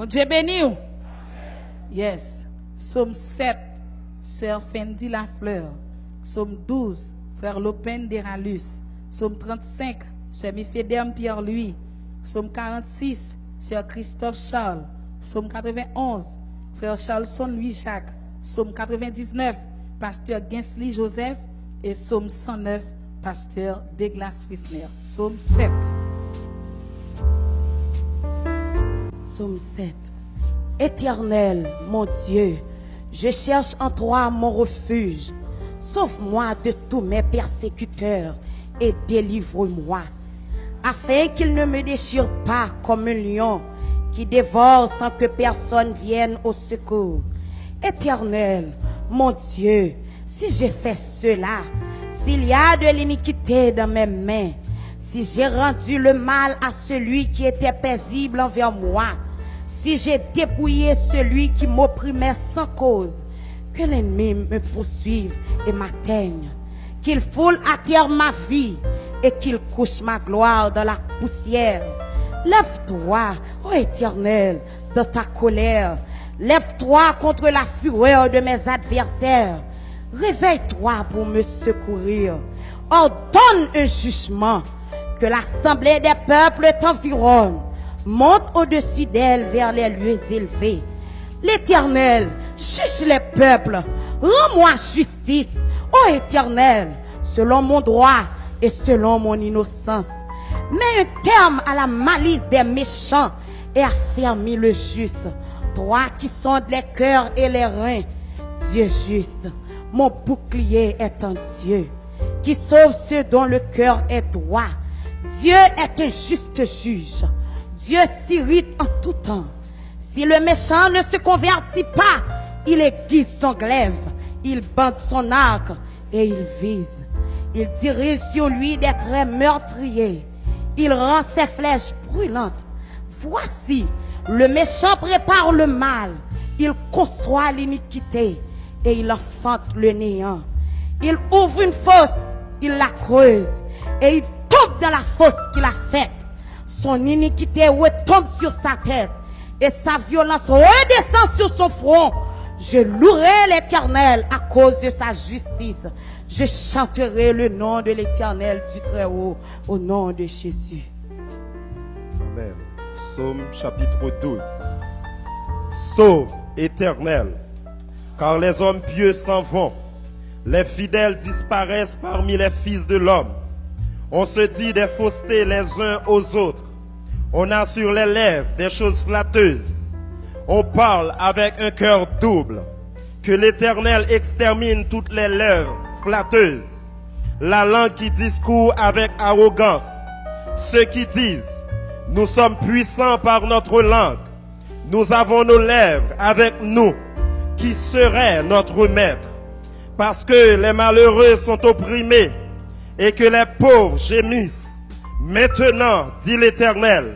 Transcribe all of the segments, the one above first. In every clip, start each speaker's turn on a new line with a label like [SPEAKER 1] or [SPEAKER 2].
[SPEAKER 1] Bon Dieu béni. Yes. Psaume 7, Sœur Fendi Lafleur. Psaume 12, Frère Lopen Deralus. Psaume 35, Sœur Mifedem Pierre-Louis. Psaume 46, Sœur Christophe Charles. Psaume 91, Frère Charlson Louis-Jacques. Psaume 99, Pasteur Gensly Joseph. Et Psaume 109, Pasteur Douglas Frisner. Psaume 7.
[SPEAKER 2] Psaume 7. Éternel, mon Dieu, je cherche en toi mon refuge. Sauve-moi de tous mes persécuteurs et délivre-moi, afin qu'ils ne me déchirent pas comme un lion qui dévore sans que personne vienne au secours. Éternel, mon Dieu, si j'ai fait cela, s'il y a de l'iniquité dans mes mains, si j'ai rendu le mal à celui qui était paisible envers moi, si j'ai dépouillé celui qui m'opprimait sans cause, que l'ennemi me poursuive et m'atteigne, qu'il foule à terre ma vie et qu'il couche ma gloire dans la poussière. Lève-toi, ô Éternel, dans ta colère. Lève-toi contre la fureur de mes adversaires. Réveille-toi pour me secourir. Ordonne un jugement, que l'assemblée des peuples t'environne. Monte au-dessus d'elle vers les lieux élevés. L'Éternel, juge les peuples. Rends-moi justice, ô Éternel, selon mon droit et selon mon innocence. Mets un terme à la malice des méchants et affermis le juste. Toi qui sondes les cœurs et les reins, Dieu juste, mon bouclier est en Dieu, qui sauve ceux dont le cœur est droit. Dieu est un juste juge. Dieu s'irrite en tout temps. Si le méchant ne se convertit pas, il aiguise son glaive, il bande son arc et il vise. Il dirige sur lui des traits meurtriers. Il rend ses flèches brûlantes. Voici, le méchant prépare le mal. Il conçoit l'iniquité et il enfante le néant. Il ouvre une fosse, il la creuse et il tombe dans la fosse qu'il a faite. Son iniquité retombe sur sa tête et sa violence redescend sur son front. Je louerai l'Éternel à cause de sa justice. Je chanterai le nom de l'Éternel du Très-Haut au nom de Jésus.
[SPEAKER 3] Amen. Psaume chapitre 12. Sauve, Éternel, car les hommes pieux s'en vont. Les fidèles disparaissent parmi les fils de l'homme. On se dit des faussetés les uns aux autres. On a sur les lèvres des choses flatteuses. On parle avec un cœur double. Que l'Éternel extermine toutes les lèvres flatteuses. La langue qui discourt avec arrogance. Ceux qui disent, nous sommes puissants par notre langue. Nous avons nos lèvres avec nous. Qui serait notre maître? Parce que les malheureux sont opprimés et que les pauvres gémissent. Maintenant, dit l'Éternel,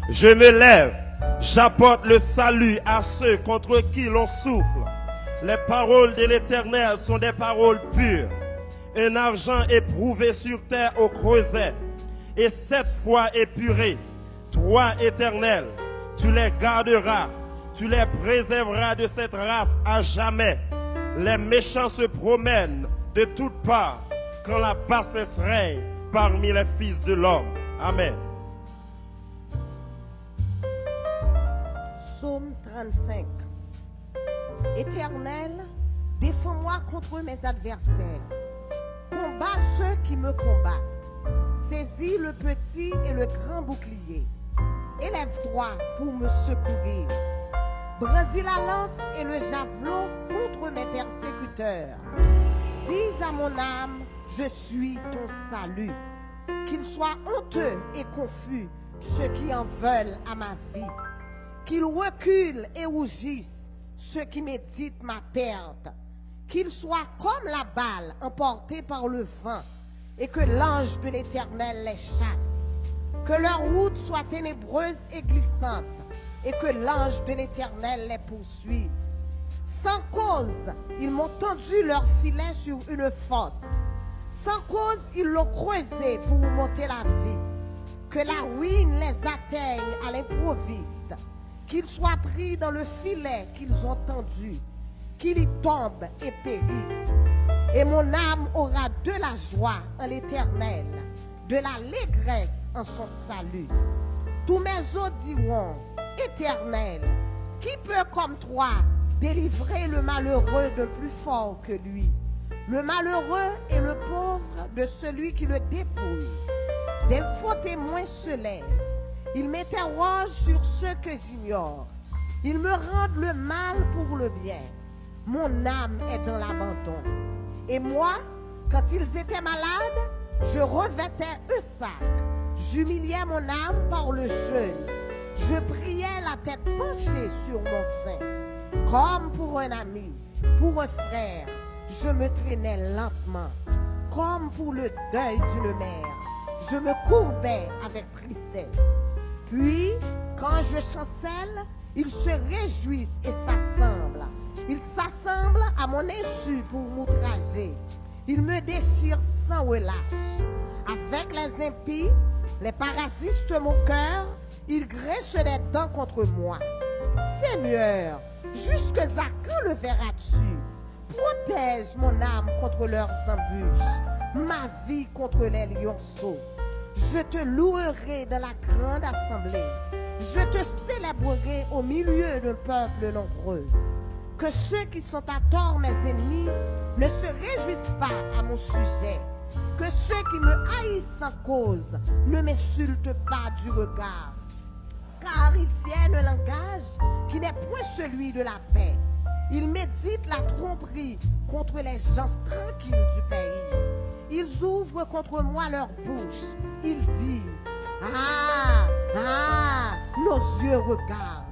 [SPEAKER 3] je me lève, j'apporte le salut à ceux contre qui l'on souffle. Les paroles de l'Éternel sont des paroles pures. Un argent éprouvé sur terre au creuset et 7 fois épuré. Toi, Éternel, tu les garderas, tu les préserveras de cette race à jamais. Les méchants se promènent de toutes parts quand la bassesse règne parmi les fils de l'homme. Amen.
[SPEAKER 4] Psaume 35. Éternel, défends-moi contre mes adversaires. Combat ceux qui me combattent. Saisis le petit et le grand bouclier. Élève-toi pour me secourir. Brandis la lance et le javelot contre mes persécuteurs. Dis à mon âme, je suis ton salut. Qu'ils soient honteux et confus ceux qui en veulent à ma vie. Qu'ils reculent et rougissent ceux qui méditent ma perte. Qu'ils soient comme la balle emportée par le vent et que l'ange de l'Éternel les chasse. Que leur route soit ténébreuse et glissante et que l'ange de l'Éternel les poursuive. Sans cause, ils m'ont tendu leur filet sur une fosse. Sans cause, ils l'ont creusé pour monter la vie. Que la ruine les atteigne à l'improviste. qu'ils soient pris dans le filet qu'ils ont tendu, qu'ils y tombent et périssent. Et mon âme aura de la joie en l'Éternel, de l'allégresse en son salut. Tous mes os diront, Éternel, qui peut comme toi délivrer le malheureux de plus fort que lui? Le malheureux et le pauvre de celui qui le dépouille. Des faux témoins se lèvent. Ils m'interrogent sur ce que j'ignore. Ils me rendent le mal pour le bien. Mon âme est dans l'abandon. Et moi, quand ils étaient malades, je revêtais un sac. J'humiliais mon âme par le jeûne. Je priais la tête penchée sur mon sein. Comme pour un ami, pour un frère, je me traînais lentement. Comme pour le deuil d'une mère, je me courbais avec tristesse. Puis, quand je chancelle, ils se réjouissent et s'assemblent. Ils s'assemblent à mon insu pour m'outrager. Ils me déchirent sans relâche. Avec les impies, les parasistes mon cœur, ils grincent des dents contre moi. Seigneur, jusqu'à quand le verras-tu? Protège mon âme contre leurs embûches, ma vie contre les lionceaux. Je te louerai dans la grande assemblée. Je te célébrerai au milieu d'un peuple nombreux. Que ceux qui sont à tort mes ennemis ne se réjouissent pas à mon sujet. Que ceux qui me haïssent sans cause ne m'insultent pas du regard. Car ils tiennent un langage qui n'est point celui de la paix. Ils méditent la tromperie contre les gens tranquilles du pays. Ils ouvrent contre moi leur bouche. Ils disent, ah, ah, nos yeux regardent.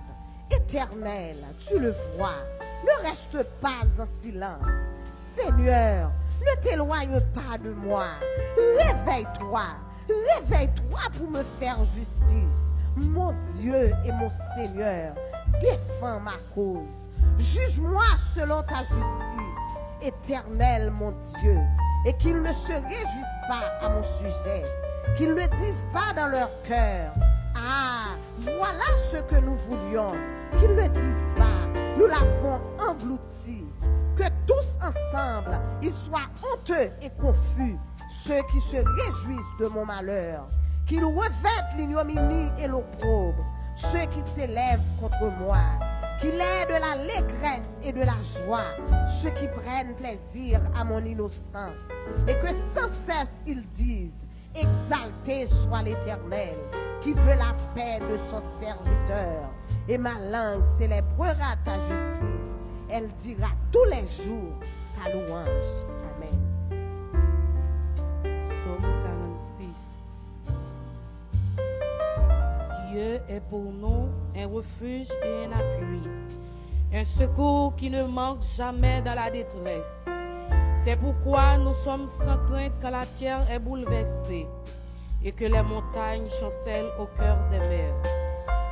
[SPEAKER 4] Éternel, tu le vois. Ne reste pas en silence. Seigneur, ne t'éloigne pas de moi. Réveille-toi. Réveille-toi pour me faire justice. Mon Dieu et mon Seigneur, défends ma cause. Juge-moi selon ta justice, Éternel mon Dieu, et qu'ils ne se réjouissent pas à mon sujet, qu'ils ne disent pas dans leur cœur, ah, voilà ce que nous voulions, qu'ils ne disent pas, nous l'avons englouti, que tous ensemble, ils soient honteux et confus, ceux qui se réjouissent de mon malheur, qu'ils revêtent l'ignominie et l'opprobre, ceux qui s'élèvent contre moi, qu'il ait de l'allégresse et de la joie, ceux qui prennent plaisir à mon innocence, et que sans cesse ils disent, exalté soit l'Éternel, qui veut la paix de son serviteur, et ma langue célébrera ta justice, elle dira tous les jours ta louange. Amen.
[SPEAKER 1] Psaume 46. Dieu est pour nous un refuge et un appui, un secours qui ne manque jamais dans la détresse. C'est pourquoi nous sommes sans crainte quand la terre est bouleversée et que les montagnes chancellent au cœur des mers.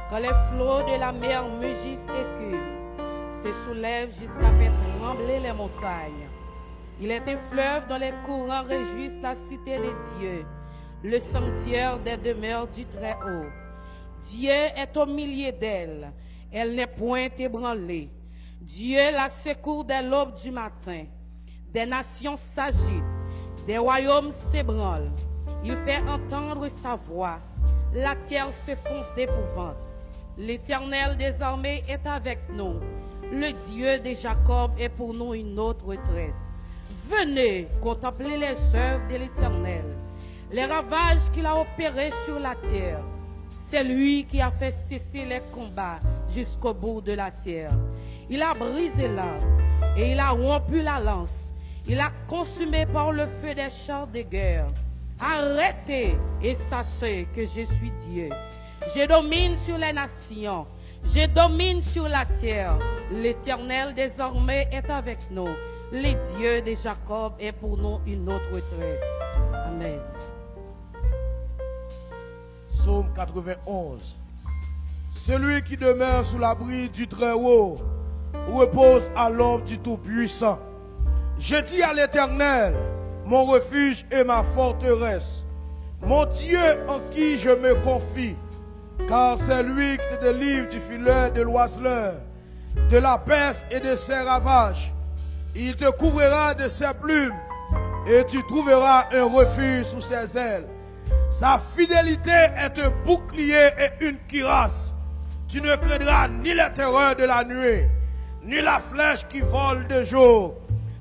[SPEAKER 1] Quand les flots de la mer mugissent et culent, se soulèvent jusqu'à faire trembler les montagnes. Il est un fleuve dont les courants réjouissent la cité de Dieu, le sanctuaire des demeures du Très-Haut. Dieu est au milieu d'elle, elle n'est point ébranlée. Dieu la secourt dès l'aube du matin. Des nations s'agitent, des royaumes s'ébranlent. Il fait entendre sa voix, la terre se fond d'épouvante. L'Éternel des armées est avec nous. Le Dieu de Jacob est pour nous une autre retraite. Venez contempler les œuvres de l'Éternel, les ravages qu'il a opérés sur la terre. C'est lui qui a fait cesser les combats jusqu'au bout de la terre. Il a brisé l'arbre et il a rompu la lance. Il a consumé par le feu des chars de guerre. Arrêtez et sachez que je suis Dieu. Je domine sur les nations. Je domine sur la terre. L'Éternel désormais est avec nous. Le Dieu de Jacob est pour nous une autre retraite. Amen.
[SPEAKER 5] Psaume 91. Celui qui demeure sous l'abri du Très-Haut repose à l'ombre du Tout-Puissant. Je dis à l'Éternel, mon refuge et ma forteresse, mon Dieu en qui je me confie. car c'est lui qui te délivre du filet de l'oiseleur, de la peste et de ses ravages. Il te couvrira de ses plumes et tu trouveras un refuge sous ses ailes. Sa fidélité est un bouclier et une cuirasse. Tu ne craindras ni la terreur de la nuit, ni la flèche qui vole de jour,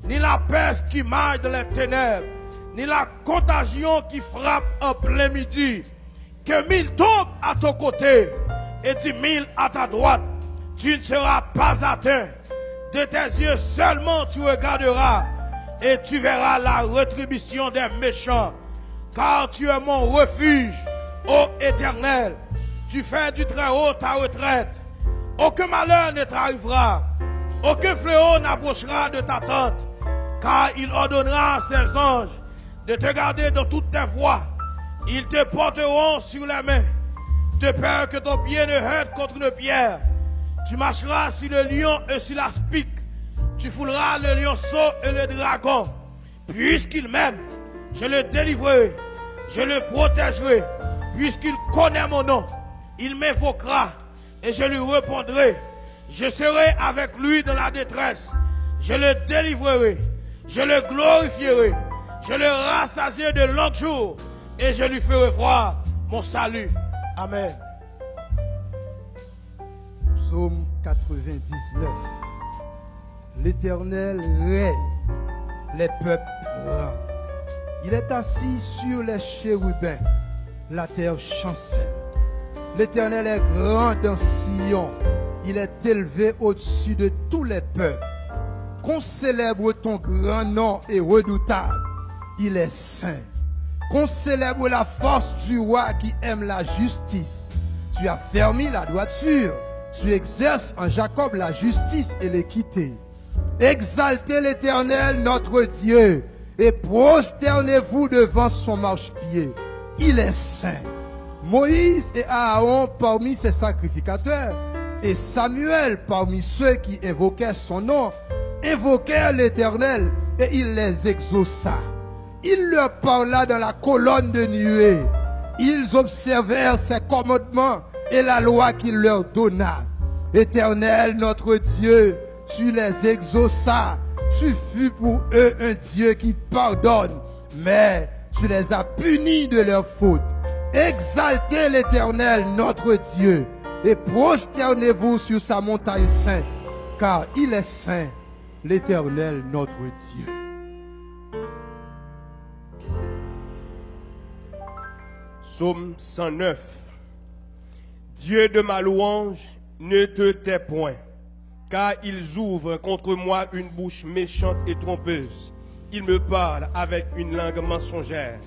[SPEAKER 5] ni la peste qui marche dans les ténèbres, ni la contagion qui frappe en plein midi. Que 1000 tombent à ton côté et 10 000 à ta droite, tu ne seras pas atteint. De tes yeux seulement tu regarderas et tu verras la rétribution des méchants. Car tu es mon refuge, ô Éternel. Tu fais du Très-Haut ta retraite. Aucun malheur ne t'arrivera. Aucun fléau n'approchera de ta tente. Car il ordonnera à ses anges de te garder dans toutes tes voies. Ils te porteront sur les mains, de peur que ton pied ne heurte contre une pierre. Tu marcheras sur le lion et sur la spique. Tu fouleras le lionceau et le dragon. Puisqu'il m'aime, je le délivrerai, je le protégerai. Puisqu'il connaît mon nom, il m'invoquera et je lui répondrai. Je serai avec lui dans la détresse. Je le délivrerai, je le glorifierai, je le rassasierai de longs jours et je lui ferai voir mon salut. Amen.
[SPEAKER 6] Psaume 99. L'Éternel règne, les peuples tremblent. Il est assis sur les chérubins, la terre chancelle. L'Éternel est grand dans Sion, il est élevé au-dessus de tous les peuples. Qu'on célèbre ton grand nom et redoutable, il est saint. Qu'on célèbre la force du roi qui aime la justice. Tu as fermé la droiture, tu exerces en Jacob la justice et l'équité. Exaltez l'Éternel notre Dieu et prosternez-vous devant son marchepied. Il est saint. Moïse et Aaron parmi ses sacrificateurs et Samuel parmi ceux qui invoquaient son nom, invoquèrent l'Éternel et il les exauça. Il leur parla dans la colonne de nuée. Ils observèrent ses commandements et la loi qu'il leur donna. Éternel notre Dieu, tu les exauças. Tu fus pour eux un Dieu qui pardonne, mais tu les as punis de leurs fautes. Exaltez l'Éternel notre Dieu et prosternez-vous sur sa montagne sainte, car il est saint, l'Éternel notre Dieu.
[SPEAKER 3] Psaume 109. Dieu de ma louange, ne te tais point, car ils ouvrent contre moi une bouche méchante et trompeuse. Ils me parlent avec une langue mensongère.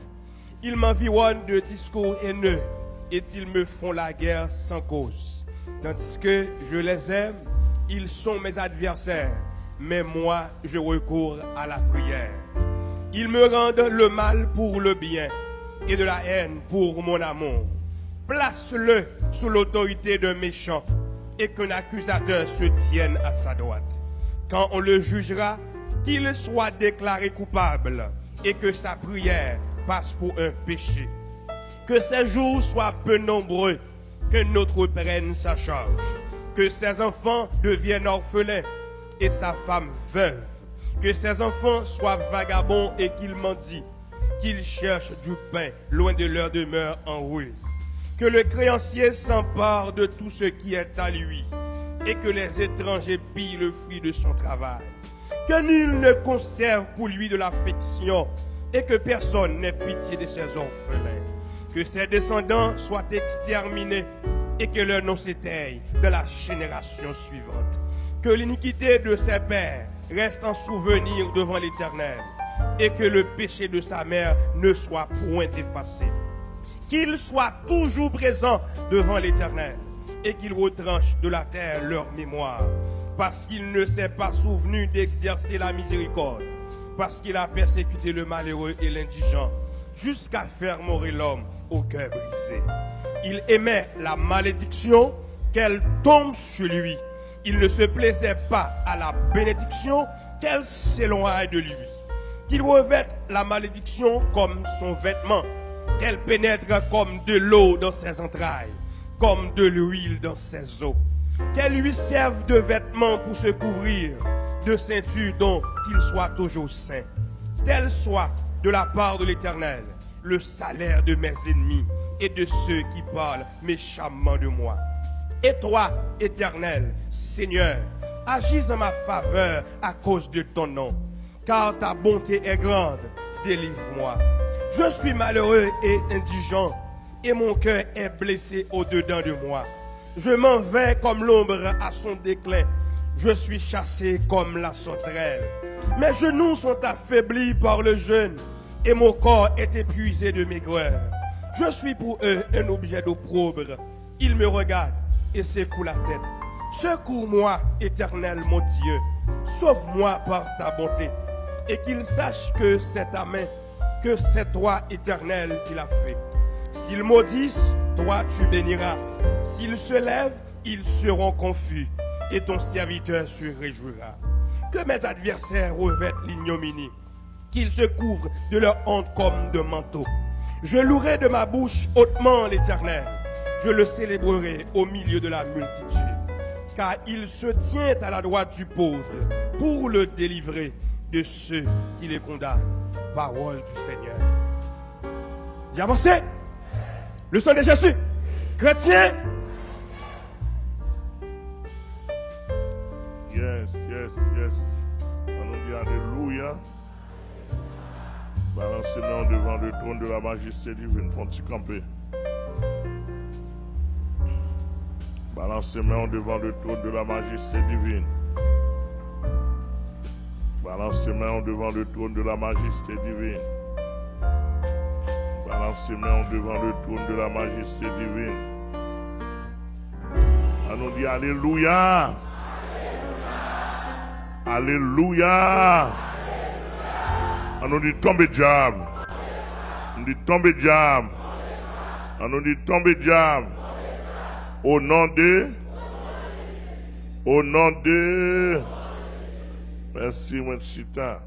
[SPEAKER 3] Ils m'environnent de discours haineux et ils me font la guerre sans cause. Tandis que je les aime, ils sont mes adversaires, mais moi je recours à la prière. Ils me rendent le mal pour le bien et de la haine pour mon amour. Place-le sous l'autorité d'un méchant et qu'un accusateur se tienne à sa droite. Quand on le jugera, qu'il soit déclaré coupable et que sa prière passe pour un péché. Que ses jours soient peu nombreux, que notre prenne sa charge. Que ses enfants deviennent orphelins et sa femme veuve. Que ses enfants soient vagabonds et qu'ils mendient. Qu'ils cherchent du pain loin de leur demeure en ruine. Que le créancier s'empare de tout ce qui est à lui et que les étrangers pillent le fruit de son travail. Que nul ne conserve pour lui de l'affection et que personne n'ait pitié de ses orphelins. Que ses descendants soient exterminés et que leur nom s'éteigne de la génération suivante. Que l'iniquité de ses pères reste en souvenir devant l'Éternel et que le péché de sa mère ne soit point effacé. Qu'il soit toujours présent devant l'Éternel et qu'il retranche de la terre leur mémoire, parce qu'il ne s'est pas souvenu d'exercer la miséricorde, parce qu'il a persécuté le malheureux et l'indigent, jusqu'à faire mourir l'homme au cœur brisé. Il aimait la malédiction, qu'elle tombe sur lui. Il ne se plaisait pas à la bénédiction, qu'elle s'éloigne de lui. Qu'il revête la malédiction comme son vêtement, qu'elle pénètre comme de l'eau dans ses entrailles. comme de l'huile dans ses eaux. Qu'elle lui serve de vêtements pour se couvrir, de ceinture dont il soit toujours saint. Tel soit de la part de l'Éternel le salaire de mes ennemis et de ceux qui parlent méchamment de moi. Et toi, Éternel, Seigneur, agis en ma faveur à cause de ton nom, car ta bonté est grande, délivre-moi. Je suis malheureux et indigent, et mon cœur est blessé au-dedans de moi. Je m'en vais comme l'ombre à son déclin. Je suis chassé comme la sauterelle. Mes genoux sont affaiblis par le jeûne, et mon corps est épuisé de maigreur. Je suis pour eux un objet d'opprobre. Ils me regardent et secouent la tête. Secours-moi, Éternel mon Dieu. Sauve-moi par ta bonté. Et qu'ils sachent que c'est ta main, que c'est toi, Éternel, qui l'a fait. S'ils maudissent, toi tu béniras. S'ils se lèvent, ils seront confus. Et ton serviteur se réjouira. Que mes adversaires revêtent l'ignominie, qu'ils se couvrent de leur honte comme de manteau. Je louerai de ma bouche hautement l'Éternel. Je le célébrerai au milieu de la multitude. Car il se tient à la droite du pauvre pour le délivrer de ceux qui les condamnent. Parole du Seigneur. Dis avancez. Le sang de Jésus. Chrétien.
[SPEAKER 7] Yes, yes, yes. On dit Alléluia. Balancez-nous devant le trône de la majesté divine. Font-ils camper? Balancez-nous devant le trône de la majesté divine. Balancez-nous devant le trône de la majesté divine. Balancez-nous devant le trône de la majesté divine. On dit Alléluia. Alléluia. On nous dit tomber diable. On dit tomber diable. On nous dit tomber diable. Au nom de. Au nom de. Merci, mon chita.